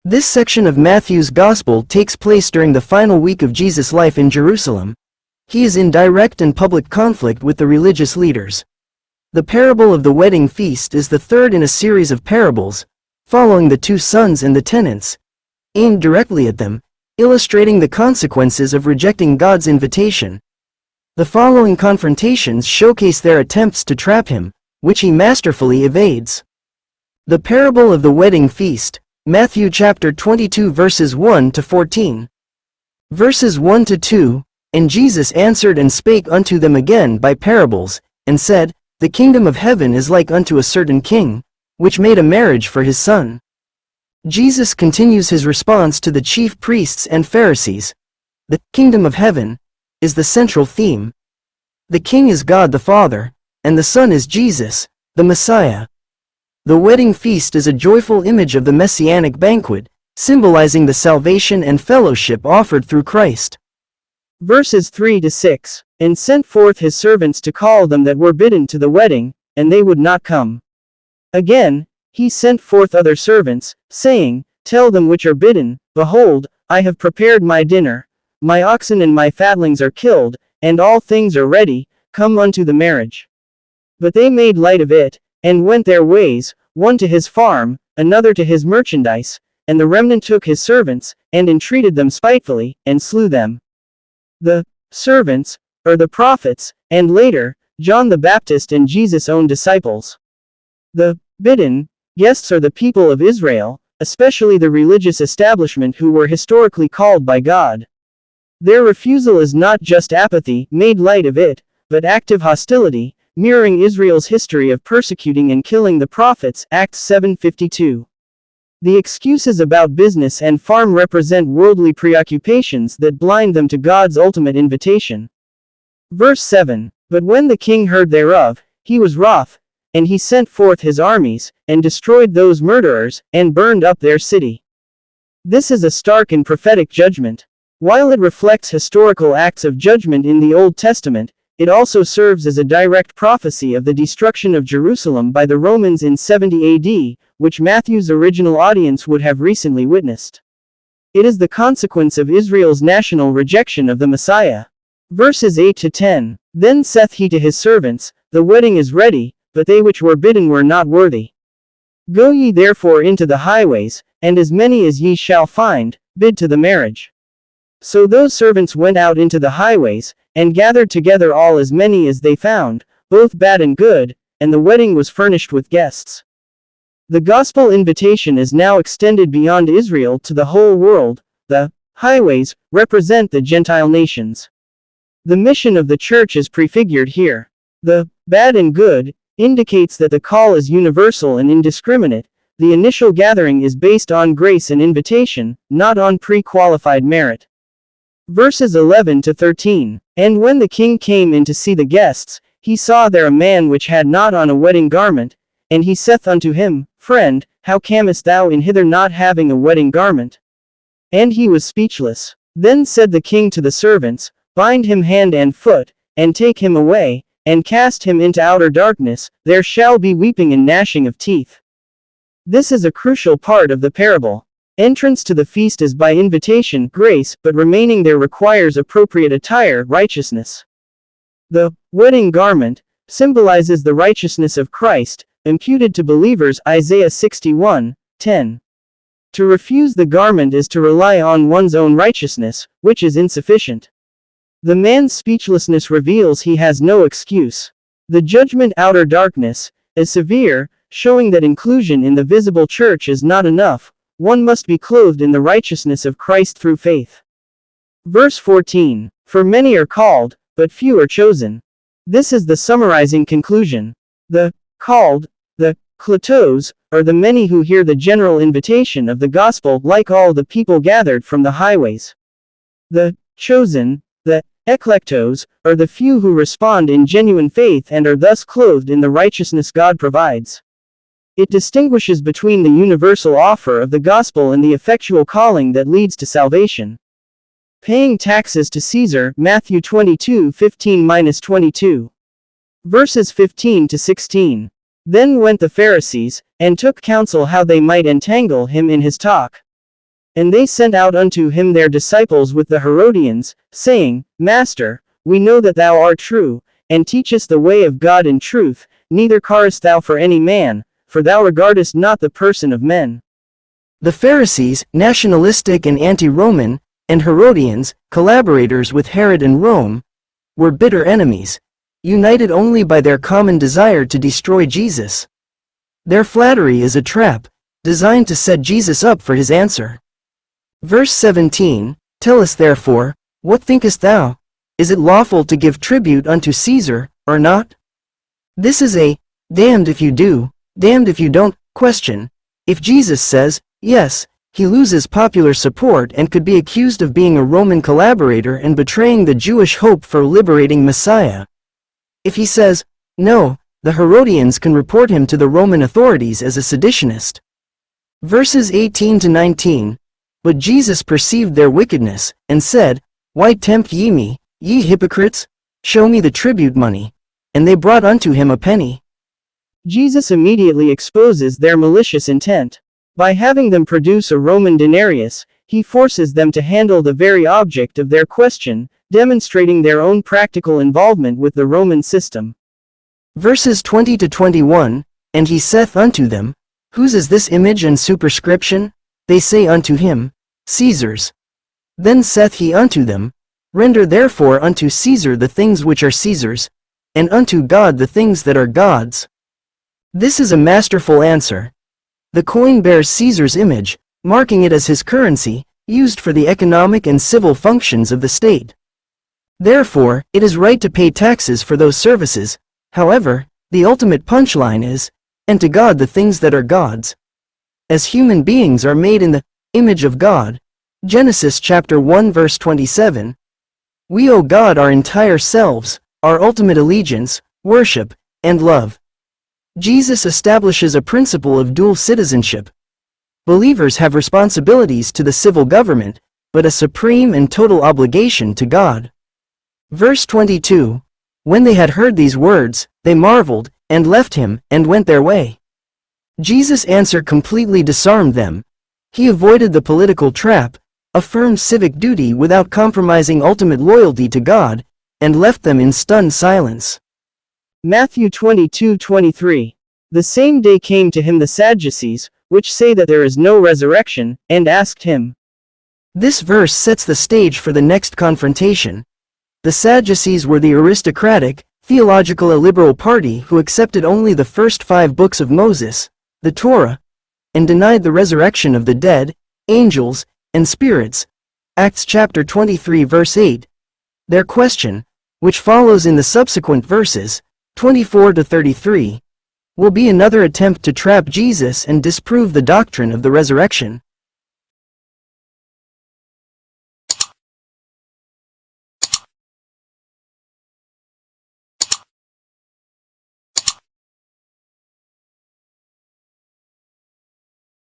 This section of Matthew's Gospel takes place during the final week of Jesus' life in Jerusalem. He is in direct and public conflict with the religious leaders. The parable of the wedding feast is the third in a series of parables, following the two sons and the tenants, aimed directly at them, illustrating the consequences of rejecting God's invitation. The following confrontations showcase their attempts to trap him, which he masterfully evades. The parable of the wedding feast, Matthew chapter 22 verses 1 to 14. Verses 1 to 2, And Jesus answered and spake unto them again by parables, and said, The kingdom of heaven is like unto a certain king, which made a marriage for his son. Jesus continues his response to the chief priests and Pharisees. The kingdom of heaven is the central theme. The king is God the Father, and the Son is Jesus, the Messiah. The wedding feast is a joyful image of the messianic banquet, symbolizing the salvation and fellowship offered through Christ. Verses 3 to 6, And sent forth his servants to call them that were bidden to the wedding, and they would not come. Again, he sent forth other servants, saying, Tell them which are bidden, Behold, I have prepared my dinner, my oxen and my fatlings are killed, and all things are ready, come unto the marriage. But they made light of it, and went their ways, one to his farm, another to his merchandise, and the remnant took his servants, and entreated them spitefully, and slew them. The servants, or the prophets, and later, John the Baptist and Jesus' own disciples. The bidden guests are the people of Israel, especially the religious establishment who were historically called by God. Their refusal is not just apathy, made light of it, but active hostility, mirroring Israel's history of persecuting and killing the prophets, Acts 7:52. The excuses about business and farm represent worldly preoccupations that blind them to God's ultimate invitation. Verse 7, But when the king heard thereof, he was wroth, and he sent forth his armies, and destroyed those murderers, and burned up their city. This is a stark and prophetic judgment. While it reflects historical acts of judgment in the Old Testament, it also serves as a direct prophecy of the destruction of Jerusalem by the Romans in 70 AD, which Matthew's original audience would have recently witnessed. It is the consequence of Israel's national rejection of the Messiah. Verses 8 to 10, Then saith he to his servants, The wedding is ready, but they which were bidden were not worthy. Go ye therefore into the highways, and as many as ye shall find, bid to the marriage. So those servants went out into the highways, and gathered together all as many as they found, both bad and good, and the wedding was furnished with guests. The gospel invitation is now extended beyond Israel to the whole world. The highways represent the Gentile nations. The mission of the church is prefigured here. The bad and good indicates that the call is universal and indiscriminate. The initial gathering is based on grace and invitation, not on pre-qualified merit. Verses 11 to 13, And when the king came in to see the guests, he saw there a man which had not on a wedding garment, and he saith unto him, Friend, how camest thou in hither not having a wedding garment? And he was speechless. Then said the king to the servants, Bind him hand and foot, and take him away, and cast him into outer darkness, there shall be weeping and gnashing of teeth. This is a crucial part of the parable. Entrance to the feast is by invitation, grace, but remaining there requires appropriate attire, righteousness. The wedding garment symbolizes the righteousness of Christ, imputed to believers, Isaiah 61:10. To refuse the garment is to rely on one's own righteousness, which is insufficient. The man's speechlessness reveals he has no excuse. The judgment, outer darkness, is severe, showing that inclusion in the visible church is not enough. One must be clothed in the righteousness of Christ through faith. Verse 14, For many are called, but few are chosen. This is the summarizing conclusion. The called, the kletos, are the many who hear the general invitation of the gospel, like all the people gathered from the highways. The chosen, the eklektos, are the few who respond in genuine faith and are thus clothed in the righteousness God provides. It distinguishes between the universal offer of the gospel and the effectual calling that leads to salvation. Paying taxes to Caesar, Matthew 22:15-22. Verses 15 to 16. Then went the Pharisees, and took counsel how they might entangle him in his talk. And they sent out unto him their disciples with the Herodians, saying, Master, we know that thou art true, and teachest the way of God in truth, neither carest thou for any man, for thou regardest not the person of men. The Pharisees, nationalistic and anti-Roman, and Herodians, collaborators with Herod and Rome, were bitter enemies, united only by their common desire to destroy Jesus. Their flattery is a trap, designed to set Jesus up for his answer. Verse 17, Tell us therefore, what thinkest thou? Is it lawful to give tribute unto Caesar, or not? This is a, damned if you do, damned if you don't, question. If Jesus says, yes, he loses popular support and could be accused of being a Roman collaborator and betraying the Jewish hope for liberating Messiah. If he says, no, the Herodians can report him to the Roman authorities as a seditionist. Verses 18 to 19, But Jesus perceived their wickedness, and said, Why tempt ye me, ye hypocrites? Show me the tribute money. And they brought unto him a penny. Jesus immediately exposes their malicious intent. By having them produce a Roman denarius, he forces them to handle the very object of their question, demonstrating their own practical involvement with the Roman system. Verses 20 to 21, And he saith unto them, Whose is this image and superscription? They say unto him, Caesar's. Then saith he unto them, Render therefore unto Caesar the things which are Caesar's, and unto God the things that are God's. This is a masterful answer. The coin bears Caesar's image, marking it as his currency, used for the economic and civil functions of the state. Therefore, it is right to pay taxes for those services. However, the ultimate punchline is, and to God the things that are God's. As human beings are made in the image of God, Genesis chapter 1 verse 27, we owe God our entire selves, our ultimate allegiance, worship, and love. Jesus establishes a principle of dual citizenship. Believers have responsibilities to the civil government, but a supreme and total obligation to God. Verse 22, When they had heard these words, they marveled, and left him, and went their way. Jesus' answer completely disarmed them. He avoided the political trap, affirmed civic duty without compromising ultimate loyalty to God, and left them in stunned silence. Matthew 22:23. The same day came to him the Sadducees, which say that there is no resurrection, and asked him. This verse sets the stage for the next confrontation. The Sadducees were the aristocratic, theological illiberal party who accepted only the first 5 books of Moses, the Torah, and denied the resurrection of the dead, angels, and spirits. Acts chapter 23 verse 8. Their question, which follows in the subsequent verses, 24 to 33, will be another attempt to trap Jesus and disprove the doctrine of the resurrection.